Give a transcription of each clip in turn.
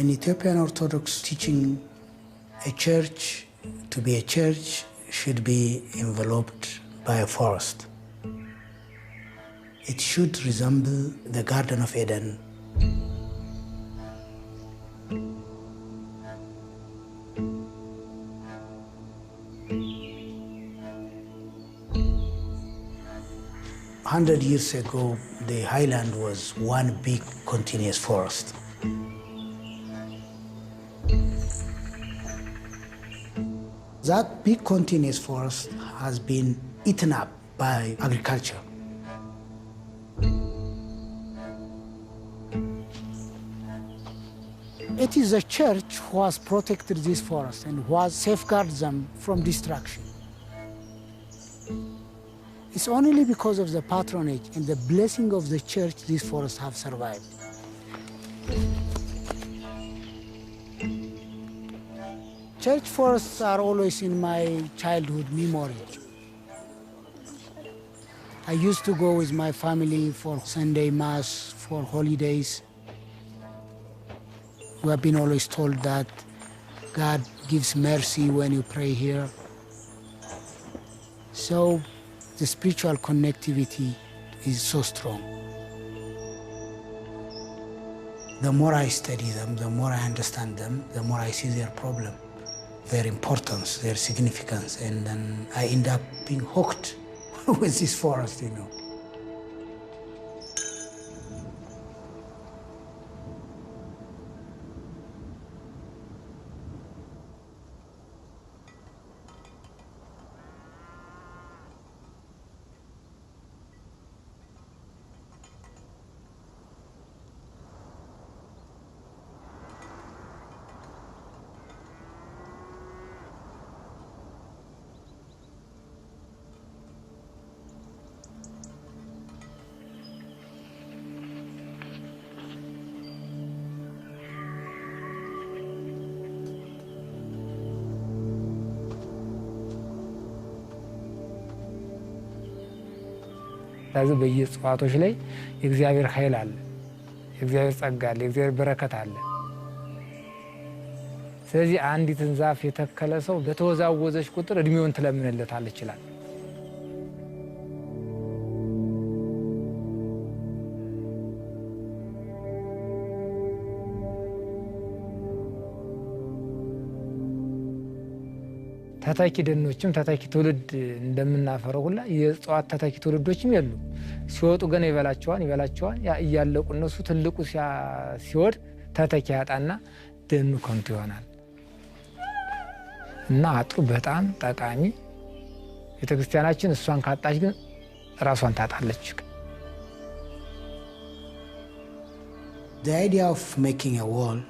An Ethiopian Orthodox teaching, a church, to be a church, should be enveloped by a forest. It should resemble the Garden of Eden. "100 years ago, the highland was one big continuous forest. That big continuous forest has been eaten up by agriculture. It is the church who has protected this forest and who has safeguarded them from destruction. It's only because of the patronage and the blessing of the church these forests have survived. Church forests are always in my childhood memory. I used to go with my family for Sunday Mass, for holidays. We have been always told that God gives mercy when you pray here. So the spiritual connectivity is so strong. The more I study them, the more I understand them, the more I see their problem, their importance, their significance, and then I end up being hooked with this forest, you know. ስለዚህ በየጽዋቶች ላይ የእግዚአብሔር ኃይል አለ፣ የእግዚአብሔር ጸጋ አለ፣ የእግዚአብሔር በረከት አለ። ስለዚህ አንዲትን ዛፍ የተከለ ሰው በተወዛወዘች ቁጥር እድሜውን ትለምንለታል ይችላል። ተተኪ ደኖችም ተተኪ ትውልድ እንደምናፈረው ሁላ የጽዋት ተተኪ ትውልዶችም የሉ ሲወጡ ገና ይበላቸዋል ያ እያለቁ እነሱ ትልቁ ሲወድ ተተኪ ያጣና ደኑ ከንቱ ይሆናል እና አጥሩ በጣም ጠቃሚ ቤተክርስቲያናችን እሷን ካጣች ግን ራሷን ታጣለች። The idea of making a wall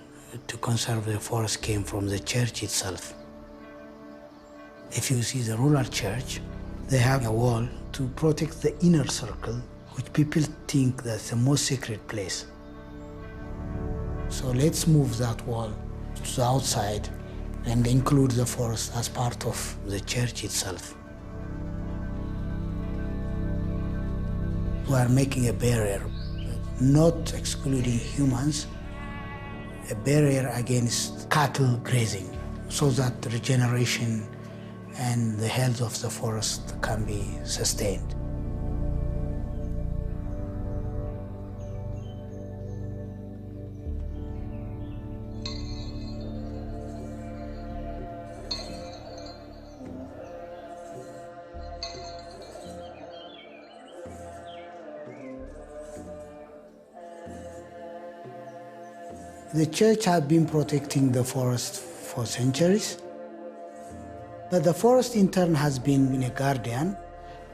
to conserve the forest came from the church itself. If you see the rural church, they have a wall to protect the inner circle, which people think that's the most sacred place. So let's move that wall to the outside and include the forest as part of the church itself. We are making a barrier, not excluding humans, a barrier against cattle grazing, so that regeneration and the health of the forest can be sustained. The church has been protecting the forest for centuries. But the forest in turn has been a guardian.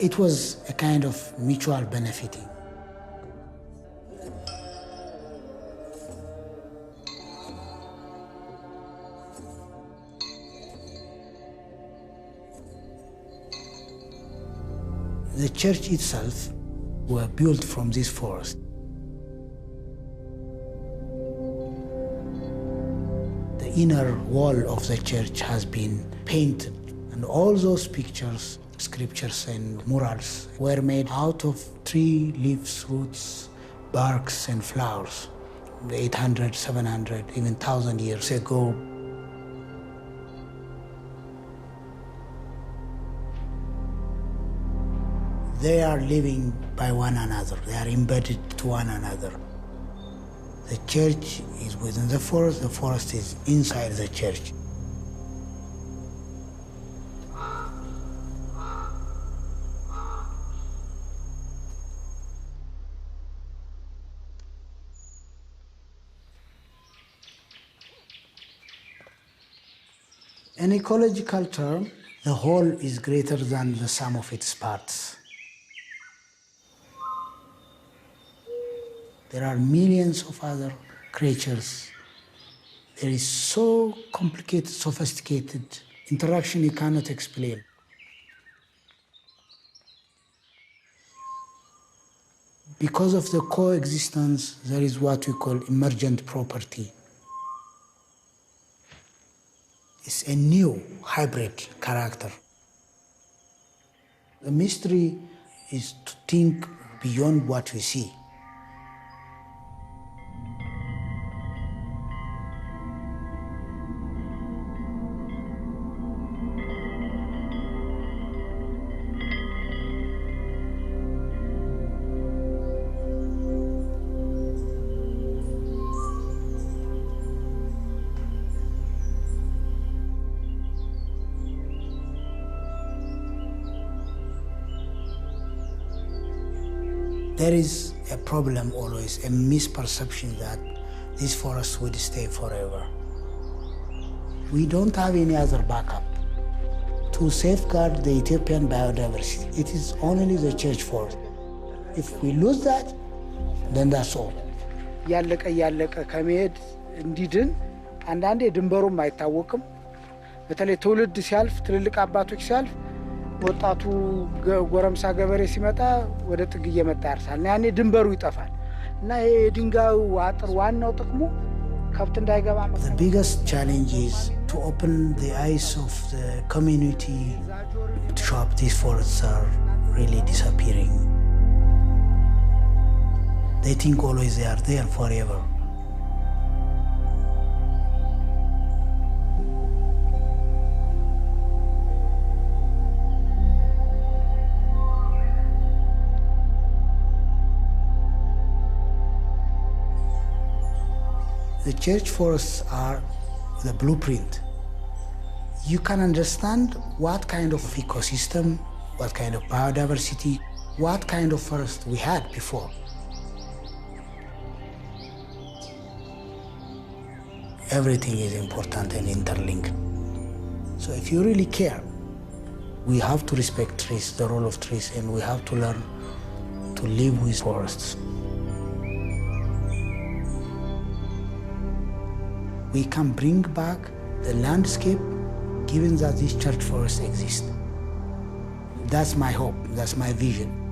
It was a kind of mutual benefiting. The church itself were built from this forest. The inner wall of the church has been painted. And all those pictures, scriptures and murals were made out of tree leaves, roots, barks and flowers. 800, 700, even 1,000 years ago. They are living by one another. They are embedded to one another. The church is within the forest is inside the church. In ecological term, the whole is greater than the sum of its parts. There are millions of other creatures. There is so complicated, sophisticated interaction you cannot explain. Because of the coexistence, there is what we call emergent property. It's a new hybrid character. The mystery is to think beyond what we see. There is a problem always, a misperception that this forest would stay forever. We don't have any other backup. To safeguard the Ethiopian biodiversity, it is only the church forest. If we lose that, then that's all. ያለቀ ከመሄድ እንዲድን አንዳንዴ ድንበሩም አይታወቅም። በተለይ ትውልድ ሲያልፍ ትልልቅ አባቶች ሲያልፍ ወጣቱ ጎረምሳ ገበሬ ሲመጣ ወደ ጥግ እየመጣ ያርሳል እና ያኔ ድንበሩ ይጠፋል እና ይሄ ድንጋዩ አጥር ዋናው ጥቅሙ ከብት እንዳይገባ ነው። The biggest challenge is to open the eyes of the community to show up these forests are really disappearing. They think always they are there forever. The church forests are the blueprint. You can understand what kind of ecosystem, what kind of biodiversity, what kind of forest we had before. Everything is important and interlinked. So if you really care, we have to respect trees, the role of trees, and we have to learn to live with forests. We can bring back the landscape given that these church forests exist. That's my hope, that's my vision.